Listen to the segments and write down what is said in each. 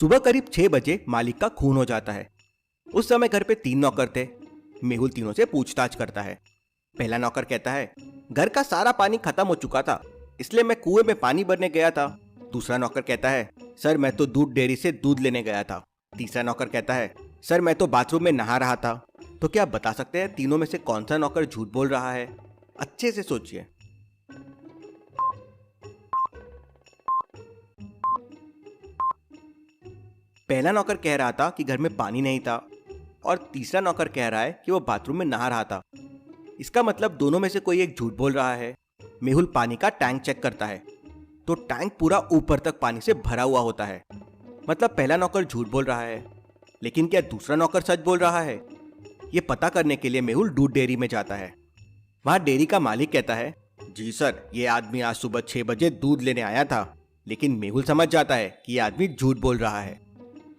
सुबह करीब 6 बजे मालिक का खून हो जाता है। उस समय घर पे 3 नौकर थे। मेहुल तीनों से पूछताछ करता है। पहला नौकर कहता है, घर का सारा पानी खत्म हो चुका था, इसलिए मैं कुएं में पानी भरने गया था। दूसरा नौकर कहता है, सर मैं तो दूध डेयरी से दूध लेने गया था। तीसरा नौकर कहता है, सर मैं तो बाथरूम में नहा रहा था। तो क्या आप बता सकते हैं तीनों में से कौन सा नौकर झूठ बोल रहा है? अच्छे से सोचिए। पहला नौकर कह रहा था कि घर में पानी नहीं था और तीसरा नौकर कह रहा है कि वो बाथरूम में नहा रहा था। इसका मतलब दोनों में से कोई एक झूठ बोल रहा है। मेहुल पानी का टैंक चेक करता है तो टैंक पूरा ऊपर तक पानी से भरा हुआ होता है। मतलब पहला नौकर झूठ बोल रहा है। लेकिन क्या दूसरा नौकर सच बोल रहा है? ये पता करने के लिए मेहुल दूध डेयरी में जाता है। वहां डेयरी का मालिक कहता है, जी सर, ये आदमी आज सुबह 6 बजे दूध लेने आया था। लेकिन मेहुल समझ जाता है कि ये आदमी झूठ बोल रहा है।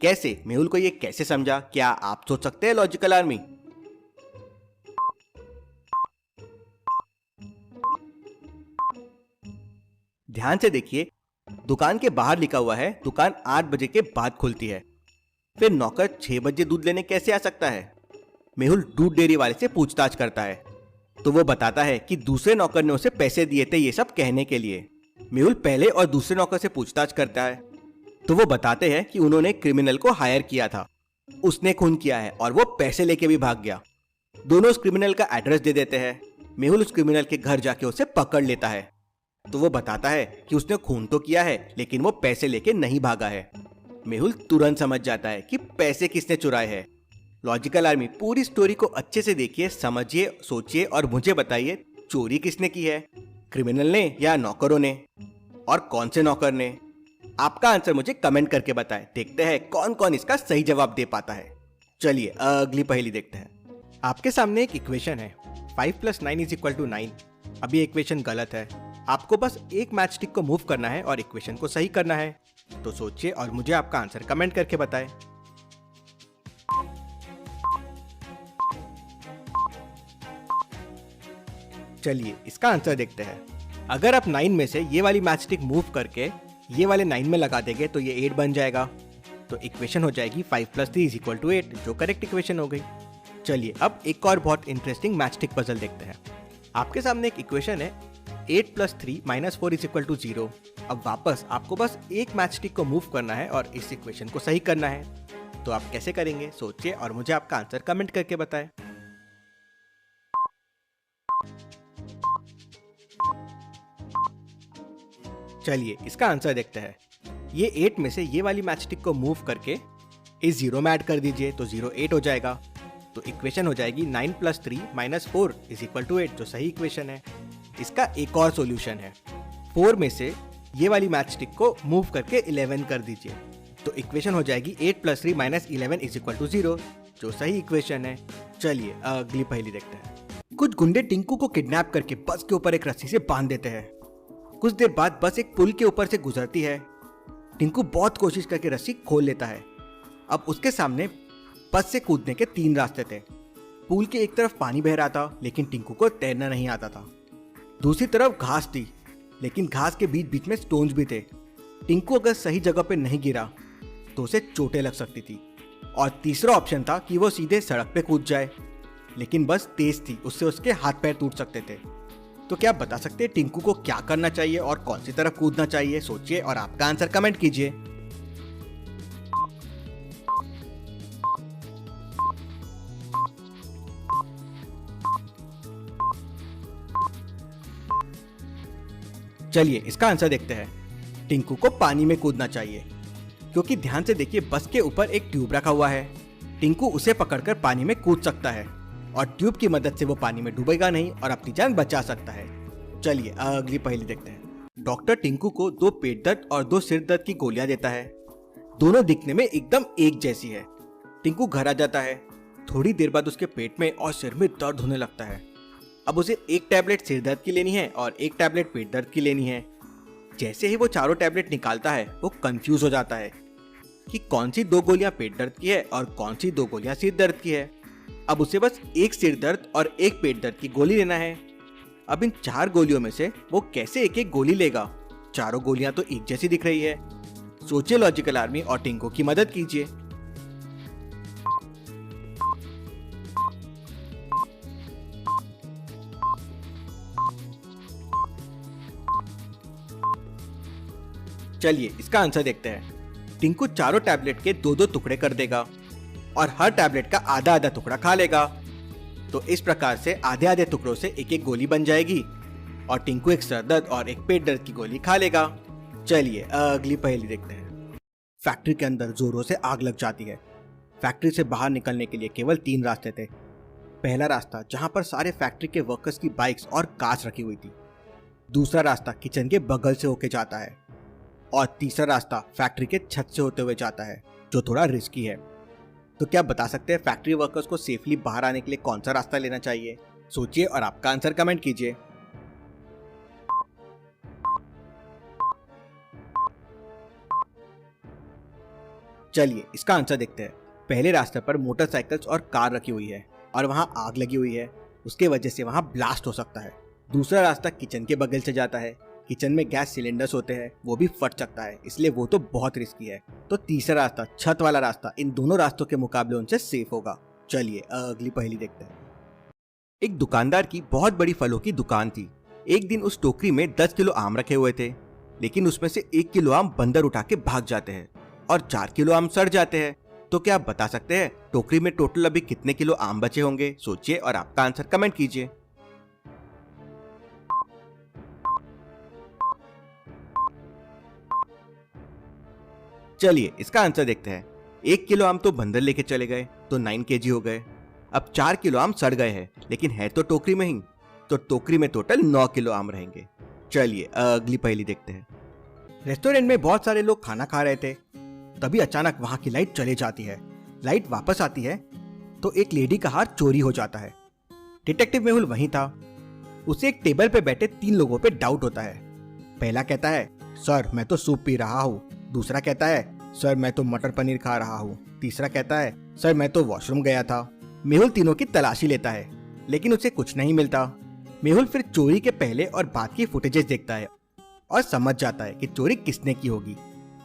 कैसे? मेहुल को ये कैसे समझा? क्या आप सोच सकते हैं लॉजिकल आर्मी? ध्यान से देखिए, दुकान के बाहर लिखा हुआ है दुकान 8 बजे के बाद खुलती है। फिर नौकर 6 बजे दूध लेने कैसे आ सकता है? मेहुल दूध डेयरी वाले से पूछताछ करता है तो वो बताता है कि दूसरे नौकर ने उसे पैसे दिए थे ये सब कहने के लिए। मेहुल पहले और दूसरे नौकर से पूछताछ करता है तो वो बताते हैं कि उन्होंने क्रिमिनल को हायर किया था, उसने खून किया है और वो पैसे लेके भी भाग गया। दोनों उस क्रिमिनल का एड्रेस दे देते हैं। मेहुल उस क्रिमिनल के घर जाके उसे पकड़ लेता है तो वो बताता है कि उसने खून तो किया है लेकिन वो पैसे लेके नहीं भागा है। मेहुल तुरंत समझ जाता है कि पैसे किसने चुराए हैं। लॉजिकल आर्मी, पूरी स्टोरी को अच्छे से देखिए, समझिए, सोचिए और मुझे बताइए चोरी किसने की है, क्रिमिनल ने या नौकरों ने? और कौन से नौकर ने? आपका आंसर मुझे कमेंट करके बताएं। देखते हैं कौन कौन इसका सही जवाब दे पाता है। चलिए अगली पहेली देखते हैं। आपके सामने एक इक्वेशन है, 5 + 9 = 9। अभी इक्वेशन गलत है। आपको बस एक मैच स्टिक को मूव करना है और इक्वेशन को सही करना है। तो सोचिए और मुझे आपका आंसर कमेंट करके बताएं। चलिए इसका आंसर देखते हैं। अगर आप 9 में से ये वाली मैच स्टिक मूव करके ये वाले 9 में लगा देंगे तो ये 8 बन जाएगा। तो इक्वेशन हो जाएगी 5 + 3 = 8, जो करेक्ट इक्वेशन हो गई। चलिए अब एक और बहुत इंटरेस्टिंग मैच स्टिक पजल देखते हैं। आपके सामने एक इक्वेशन है, 8 + 3 - 4 = 0। अब वापस आपको बस एक मैच स्टिक को मूव करना है और इस इक्वेशन को सही करना है। तो आप कैसे करेंगे? सोचिए और मुझे आपका आंसर कमेंट करके बताएं। चलिए इसका आंसर देखते हैं। ये 8 में से ये वाली मैच स्टिक को मूव करके इस 0 में ऐड कर दीजिए तो 0 8 हो जाएगा। तो इक्वेशन हो जाएगी 9 + 3 - 4 = 8, जो सही इक्वेशन है। इसका एक और सॉल्यूशन है, 4 में से ये वाली मैच स्टिक को मूव करके 11 कर दीजिए तो इक्वेशन हो जाएगी 8 + 3 - 11 = 0, जो सही इक्वेशन है। चलिए अगली पहेली देखते हैं। कुछ गुंडे टिंकू को किडनैप करके बस के ऊपर एक रस्सी से बांध देते हैं। कुछ देर बाद बस एक पुल के ऊपर से गुजरती है। टिंकू बहुत कोशिश करके रस्सी खोल लेता है। अब उसके सामने बस से कूदने के 3 रास्ते थे। पुल के एक तरफ पानी बह रहा था लेकिन टिंकू को तैरना नहीं आता था। दूसरी तरफ घास थी लेकिन घास के बीच बीच में स्टोन्स भी थे। टिंकू अगर सही जगह पे नहीं गिरा तो उसे चोटें लग सकती थी। और तीसरा ऑप्शन था कि वो सीधे सड़क पे कूद जाए, लेकिन बस तेज थी, उससे उसके हाथ पैर टूट सकते थे। तो क्या आप बता सकते हैं टिंकू को क्या करना चाहिए और कौन सी तरफ कूदना चाहिए? सोचिए और आपका आंसर कमेंट कीजिए। चलिए इसका आंसर देखते हैं। टिंकू को पानी में कूदना चाहिए, क्योंकि ध्यान से देखिए बस के ऊपर एक ट्यूब रखा हुआ है। टिंकू उसे पकड़कर पानी में कूद सकता है और ट्यूब की मदद से वो पानी में डूबेगा नहीं और अपनी जान बचा सकता है। चलिए अगली पहेली देखते हैं। डॉक्टर टिंकू को 2 पेट दर्द और 2 सिर दर्द की गोलियां देता है। दोनों दिखने में एकदम एक जैसी है। टिंकू घर आ जाता है। थोड़ी देर बाद उसके पेट में और सिर में दर्द होने लगता है। अब उसे एक टैबलेट सिर दर्द की लेनी है और एक टैबलेट पेट दर्द की लेनी है। जैसे ही वो चारों टैबलेट निकालता है वो कंफ्यूज हो जाता है कि कौन सी 2 गोलियां पेट दर्द की है और कौन सी 2 गोलियां सिर दर्द की है। अब उसे बस एक सिर दर्द और एक पेट दर्द की गोली लेना है। अब इन 4 गोलियों में से वो कैसे एक एक गोली लेगा? चारों गोलियां तो एक जैसी दिख रही है। सोचिए लॉजिकल आर्मी और टिंकू की मदद कीजिए। चलिए इसका आंसर देखते हैं। टिंकू चारों टैबलेट के दो दो टुकड़े कर देगा और हर टैबलेट का आधा आधा टुकड़ा खा लेगा। तो इस प्रकार से आधे आधे टुकड़ों से एक एक गोली बन जाएगी और टिंकू एक सरदर्द और एक पेट दर्द की गोली खा लेगा। चलिए अगली पहेली देखते हैं। फैक्ट्री के अंदर जोरों से आग लग जाती है। फैक्ट्री से बाहर निकलने के लिए केवल 3 रास्ते थे। पहला रास्ता जहां पर सारे फैक्ट्री के वर्कर्स की बाइक्स और कार्स रखी हुई थी। दूसरा रास्ता किचन के बगल से होके जाता है और तीसरा रास्ता फैक्ट्री के छत से होते हुए जाता है, जो थोड़ा रिस्की है। तो क्या बता सकते हैं फैक्ट्री वर्कर्स को सेफली बाहर आने के लिए कौन सा रास्ता लेना चाहिए? सोचिए और आपका आंसर कमेंट कीजिए। चलिए इसका आंसर देखते हैं। पहले रास्ते पर मोटरसाइकिल्स और कार रखी हुई है और वहां आग लगी हुई है, उसके वजह से वहां ब्लास्ट हो सकता है। दूसरा रास्ता किचन के बगल से जाता है। किचन में गैस सिलेंडर्स होते हैं, वो भी फट सकता है, इसलिए वो तो बहुत रिस्की है। तो तीसरा रास्ता, छत वाला रास्ता, इन दोनों रास्तों के मुकाबले उनसे सेफ होगा। चलिए अगली पहेली देखते हैं। एक दुकानदार की बहुत बड़ी फलों की दुकान थी। एक दिन उस टोकरी में 10 किलो आम रखे हुए थे, लेकिन उसमें से 1 किलो आम बंदर उठा के भाग जाते हैं और 4 किलो आम सड़ जाते हैं। तो क्या आप बता सकते हैं टोकरी में टोटल अभी कितने किलो आम बचे होंगे? सोचिए और आपका आंसर कमेंट कीजिए। चलिए इसका आंसर देखते हैं। 1 किलो आम तो बंदर लेके चले गए, तो 9 केजी हो गए। अब 4 किलो आम सड़ गए हैं, लेकिन है तो टोकरी में ही, तो टोकरी में टोटल 9 किलो आम रहेंगे। चलिए अगली पहेली देखते हैं। रेस्टोरेंट में बहुत सारे लोग खाना खा रहे थे, तभी अचानक वहां की लाइट चली जाती है। लाइट वापस आती है तो एक लेडी का हार चोरी हो जाता है। डिटेक्टिव मेहुल वहीं था। उसे एक टेबल पे बैठे 3 लोगों पे डाउट होता है। पहला कहता है, सर मैं तो सूप पी रहा हूँ। दूसरा कहता है, सर मैं तो मटर पनीर खा रहा हूँ। तीसरा कहता है, सर मैं तो वॉशरूम गया था। मेहुल तीनों की तलाशी लेता है, लेकिन उसे कुछ नहीं मिलता। मेहुल फिर चोरी के पहले और बाद की फुटेजेस देखता है और समझ जाता है कि चोरी किसने की होगी।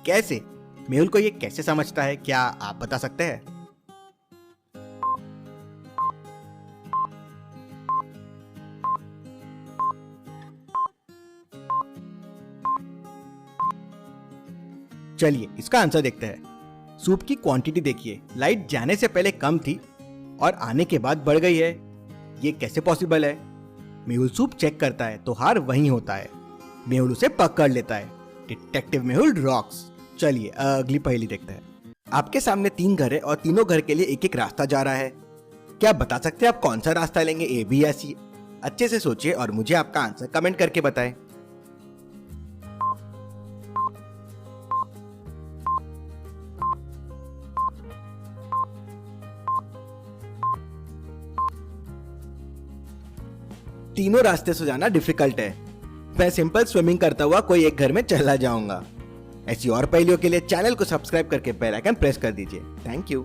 कैसे? मेहुल को ये कैसे समझता है, क्या आप बता सकते हैं? चलिए इसका आंसर देखते हैं। सूप की क्वांटिटी देखिए, लाइट जाने से पहले कम थी और आने के बाद बढ़ गई है। ये कैसे पॉसिबल है? मेहुल सूप चेक करता है तो हार वहीं होता है। मेहुल उसे पकड़ लेता है। Detective Mehul rocks. चलिए अगली पहेली देखते हैं। आपके सामने 3 घर है और तीनों घर के लिए एक एक रास्ता जा रहा है। क्या आप बता सकते हैं आप कौन सा रास्ता लेंगे, ए, बी या सी? अच्छे से सोचिए और मुझे आपका आंसर कमेंट करके बताएं। तीनों रास्ते से जाना डिफिकल्ट है। मैं सिंपल स्विमिंग करता हुआ कोई एक घर में चला जाऊंगा। ऐसी और पहेलियों के लिए चैनल को सब्सक्राइब करके बेल आइकन प्रेस कर दीजिए। Thank you.